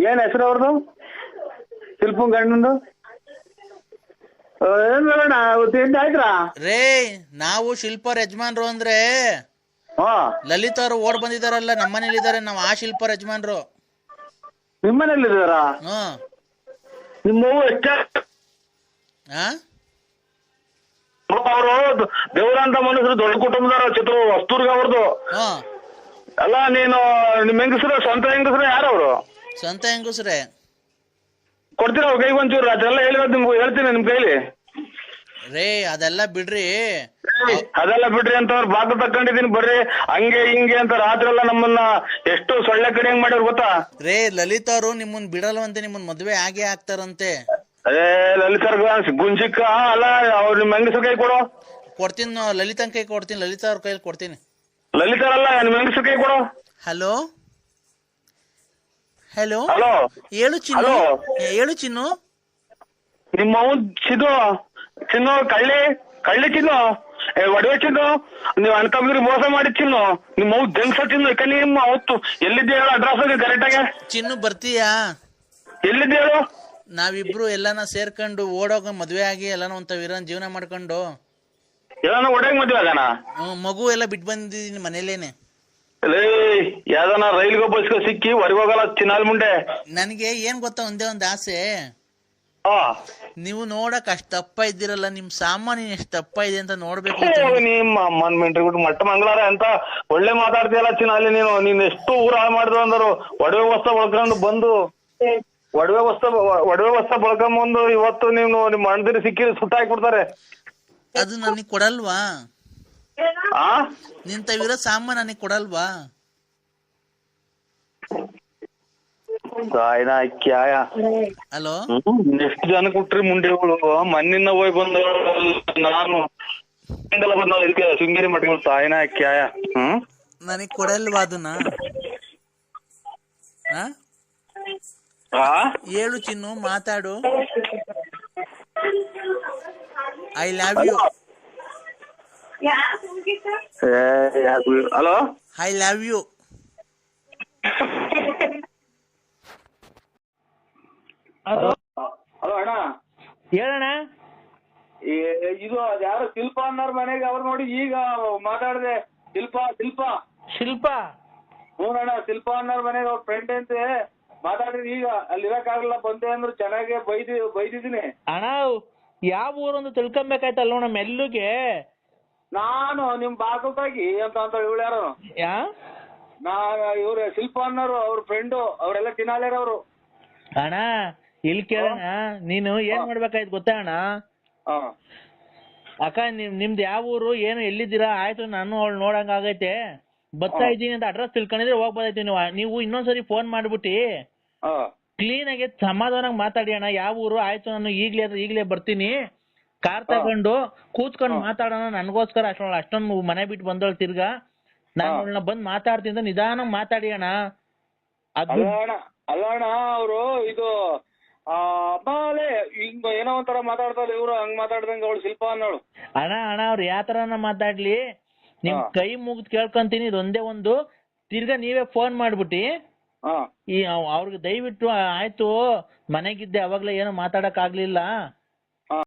ಏನ್ ಹೆಸರು ಅವ್ರದ್ದು? ಶಿಲ್ಪನ್ ಗಂಡಂದು ಏನ್ ಬೇಡ ತಿಂಡಿ ಆಯ್ತಾ ರೇ? ನಾವು ಶಿಲ್ಪರ್ ಯಜಮಾನ್ರು ಅಂದ್ರೆ ಹಾ ಲಲಿತ್ ಅವರು ಓಡ್ ಬಂದಿದಾರಲ್ಲ, ನಮ್ಮನೇಲಿದ್ದಾರೆ. ನಾವು ಆ ಶಿಲ್ಪರ್ ಯಜಮಾನ್ರು. ನಿಮ್ಮನೇಲಿ ಇದಾರಾ? ಹ್ಮ್. ನಿಮ್ಮವ್ವ ಎಷ್ಟ ಅವರು ದೇವರಂತ ಮನುಷ್ಯರು, ದೊಡ್ಡ ಕುಟುಂಬದವ್ರ, ಚಿತ್ರ ವಸ್ತೂರ್ಗ ಅವ್ರದ್ದು. ಹ್ಮ್. ಅಲ್ಲ ನೀನು ನಿಮ್ ಹೆಂಗಸ್ರು ಸ್ವಂತ ಹೆಂಗಸ್ರು ಯಾರವ್ರು? ಸ್ವಂತ ಹೆಂಗಸ್ರೆ. ಕೊಡ್ತೀರ ಅವ್ರ ಕೈಗೆ ಒಂಚೂರು? ಅದೆಲ್ಲ ಹೇಳಿರೋದು ನಿಮ್ಗೆ ಹೇಳ್ತೀನಿ ನಿಮ್ ಕೈಲಿ. ರೇ ಅದೆಲ್ಲ ಬಿಡ್ರಿ. ಅದೆಲ್ಲ ಬಿಡ್ರಿ ಅಂತ ಅವ್ರು ಬಾಗಿಲು ತಕೊಂಡಿದೀನಿ ಬರ್ರಿ ಹಂಗೆ ಹಿಂಗೆ ಅಂತ ರಾತ್ರಿ ಎಲ್ಲ ನಮ್ಮನ್ನ ಎಷ್ಟು ಸೊಳ್ಳೆ ಕಡೆ ಹೆಂಗ್ ಮಾಡ್ಯಾರ ಗೊತ್ತಾ? ರೇ ಲಲಿತ್ ಅವರು ನಿಮ್ಮನ್ ಬಿಡಲ್ವಂತೆ, ನಿಮ್ಮನ್ ಮದ್ವೆ ಆಗೇ ಆಗ್ತಾರಂತೆ. ಅದೇ ಲಲಿತರ್ಗ ಗುಂಜಿಕ್ಕ ಅಲ್ಲ, ಅವ್ರ ನಿಮ್ ಹೆಂಗಸ್ರ ಕೈ ಕೊಡು. ಕೊಡ್ತೀನಿ, ಲಲಿತನ್ ಕೈ ಕೊಡ್ತೀನಿ, ಲಲಿತಾ ಅವ್ರ ಕೈಲಿ ಕೊಡ್ತೀನಿ. ಲಲಿತರಲ್ಲ ನಿಮ್ ಹೆಂಗಸ್ರ ಕೈ ಕೊಡು. ಹಲೋ ಹಲೋ ಹಲೋ ಹೇಳು ಚಿನ್ನು. ಹೇಳು ಚಿನ್ನು. ನಿಮ್ಮ ಅವ್ನ್ ಚಿನ್ನು ಕಳ್ಳಿ ಚಿನ್ನು, ಒಡವೆ ಚಿನ್ನು, ನೀವ್ ಅನ್ಕಂಬಿದ್ರಿ ಮೋಸ ಮಾಡಿ ಚಿನ್ನು. ನಿಮ್ಮ ಅವ್ ಜಂಗ್ಸ ಚಿನ್ನು. ಯಾಕ ನಿಮ್ಮ ಅವತ್ತು ಎಲ್ಲಿದ್ದೆ ಹೇಳು ಅಡ್ರೆಸ್ ಕರೆಕ್ಟ್ ಆಗಿ. ಚಿನ್ನು ಬರ್ತೀಯಾ? ಎಲ್ಲಿದ್ದೆ ಹೇಳು? ನಾವಿಬ್ರು ಎಲ್ಲಾನ ಸೇರ್ಕೊಂಡು ಓಡೋಗ ಮದ್ವೆ ಆಗಿ ಎಲ್ಲಾನ ಒಂತ ವೀರನ್ ಜೀವನ ಮಾಡ್ಕೊಂಡು ಎಲ್ಲಾನು ಒಡೆಯಕ್ ಮದ್ವೆ ಆಗಾನ? ಮಗು ಎಲ್ಲ ಬಿಟ್ಟು ಬಂದಿದ್ದೀನಿ ಮನೇಲೇನೆ. ಯಾವ್ದಾನ ರೈಲ್ಗೋ ಬಸ್ಗೋ ಸಿಕ್ಕಿ ಹೊರಗೋಗಲ್ಲ ಚಿನ್ನಾಲ್ ಮುಂಡೆ. ನನಗೆ ಏನ್ ಗೊತ್ತಾ, ಒಂದೇ ಒಂದ್ ಆಸೆ. ನೀವು ನೋಡಕ್ ಅಷ್ಟ್ ದಪ್ಪ ಇದ್ದೀರಲ್ಲ, ನಿಮ್ ಸಾಮಾನ್ಯ ಎಷ್ಟ್ ದಪ್ಪ ಇದೆ ಅಂತ ನೋಡ್ಬೇಕು. ನಿಮ್ಮ ಅಮ್ಮನ್ ಮೆಂಟ್ರಿ ಮಟ್ಟ ಮಂಗಳಾರ ಅಂತ ಒಳ್ಳೆ ಮಾತಾಡ್ತೀಯಲ್ಲ ಚಿನ್ನಾಲಿ ನೀನು. ನೀನ್ ಎಷ್ಟು ಊರ ಹಾಳು ಮಾಡಿದ್ರು ಅಂದರು. ಒಡವೆ ವಸ್ತ ಬಳಕೊಂಡು ಬಂದು ಒಡವೆ ವಸ್ತ ಬಳಕೊಂಬಂದು ಇವತ್ತು ನೀನು ನಿಮ್ ಅಣ್ಣದಿರಿ ಸಿಕ್ಕಿ ಸುಟ್ಟಾಕ್ಬಿಡ್ತಾರೆ. ಅದು ನನಗ್ ಕೊಡಲ್ವಾ? ನಿಂತವಿರೋ ಸಾಮಾನ್ ನನಗ್ ಕೊಡಲ್ವಾ? ಹಲೋ, ಎಷ್ಟು ಜನ ಕೊಟ್ರಿ ಮುಂಡೆಗಳು? ಮಣ್ಣಿನ ಹೋಗಿ ಬಂದ ನಾನು ಬಂದ ಶೃಂಗೇರಿ ಮಠಗಳು ತಾಯಿನ ಕ್ಯಾಯ. ನನಗ್ ಕೊಡಲ್ವಾ ಅದನ್ನ? ಹೇಳು ಚಿನ್ನು, ಮಾತಾಡು. I love you. Hello, I love you. Hello ಅಣ್ಣ, ಹೇಳಣ್ಣ. ಇದು ಯಾರು ಶಿಲ್ಪ ಅನ್ನೋರ್ ಮನೆಗೆ ಅವ್ರು ನೋಡಿ ಈಗ ಮಾತಾಡ್ದೆ. ಶಿಲ್ಪ ಹ್ಞೂ ಅಣ್ಣ, ಶಿಲ್ಪ ಅನ್ನೋರ್ ಮನೆಗೆ ಅವ್ರ ಫ್ರೆಂಡ್ ಅಂತೆ ಮಾತಾಡಿದ್ರಿ. ಈಗ ಅಲ್ಲಿ ಇರಕ್ಕಾಗಲ್ಲ ಬಂದೆ ಅಂದ್ರು. ಚೆನ್ನಾಗೆ ಬೈದಿದ್ದೀನಿ ಅಣ್ಣ. ಯಾವ ಊರೊಂದು ತಿಳ್ಕೊಬೇಕಾಯ್ತಲ್ಲ ನಮ್ಮ ಮೆಲ್ಲುಗೆ. ನಾನು ನಿಮ್ ಬಾಗಲ್ದಾಗಿ ಅಂತ ಇವಳು ಯಾರು? ಇವ್ರ ಶಿಲ್ಪ ಅನ್ನೋರು ಅವ್ರ ಫ್ರೆಂಡು, ಅವರೆಲ್ಲ ತಿನ್ನಾಲೇರವ್ರು. ಅಣ್ಣ ಇಲ್ಲಿ ಕೇಳೋಣ, ನೀನು ಏನ್ ಮಾಡ್ಬೇಕಾಯ್ತು ಗೊತ್ತಾ ಅಣ್ಣ? ಅಕ್ಕ ನಿಮ್ದು ಯಾವ ಊರು, ಏನು, ಎಲ್ಲಿದ್ದೀರಾ? ಆಯ್ತು, ನಾನು ಅವಳು ನೋಡಂಗ ಆಗೈತೆ, ಬರ್ತಾ ಇದ್ದೀನಿ ಅಂತ ಅಡ್ರೆಸ್ ತಿಳ್ಕೊಂಡಿದ್ರೆ ಹೋಗ್ಬೋದೈತಿ. ನೀವು ಇನ್ನೊಂದ್ಸರಿ ಫೋನ್ ಮಾಡ್ಬಿಟ್ಟಿ ಕ್ಲೀನ್ ಆಗಿ ಸಮಾಧಾನಾಗಿ ಮಾತಾಡಿ ಅಣ್ಣ. ಯಾವ ಊರು? ಆಯ್ತು, ನಾನು ಈಗ್ಲೇ ಬರ್ತೀನಿ, ಕಾರ್ ತಗೊಂಡು ಕೂತ್ಕೊಂಡು ಮಾತಾಡೋಣ. ನನ್ಗೋಸ್ಕರ ಅಷ್ಟೊಂದು ಮನೆ ಬಿಟ್ಟು ಬಂದವಳು ತಿರ್ಗಾ. ನಾನು ಅವಳನ್ನ ಬಂದ್ ಮಾತಾಡ್ತೀನಿ, ನಿಧಾನ ಮಾತಾಡಿ ಅಣ್ಣ. ಅಲ್ಲ ಅಣ್ಣ, ಅವರು ಇದು ಹಿಂಗ ಏನೋ ಒಂಥರ ಮಾತಾಡ್ತಾರೆ ಇವ್ರು. ಹಂಗ್ ಮಾತಾಡ್ದಂಗ ಅವಳು ಶಿಲ್ಪ ಅನ್ನೋಳು. ಅಣ್ಣ ಅವ್ರು ಯಾವ ತರನ ಮಾತಾಡ್ಲಿ, ನಿಮ್ ಕೈ ಮುಗ್ದು ಕೇಳ್ಕೊಂತೀನಿ. ಇದೊಂದೇ ಒಂದು, ತಿರ್ಗಾ ನೀವೇ ಫೋನ್ ಮಾಡ್ಬಿಟ್ಟಿ ಈ ಅವ್ರಿಗೆ ದಯವಿಟ್ಟು ಆಯ್ತು, ಮನೆಗಿದ್ದೆ ಅವಾಗ್ಲೇ ಏನೋ ಮಾತಾಡಕ್ ಆಗ್ಲಿಲ್ಲ,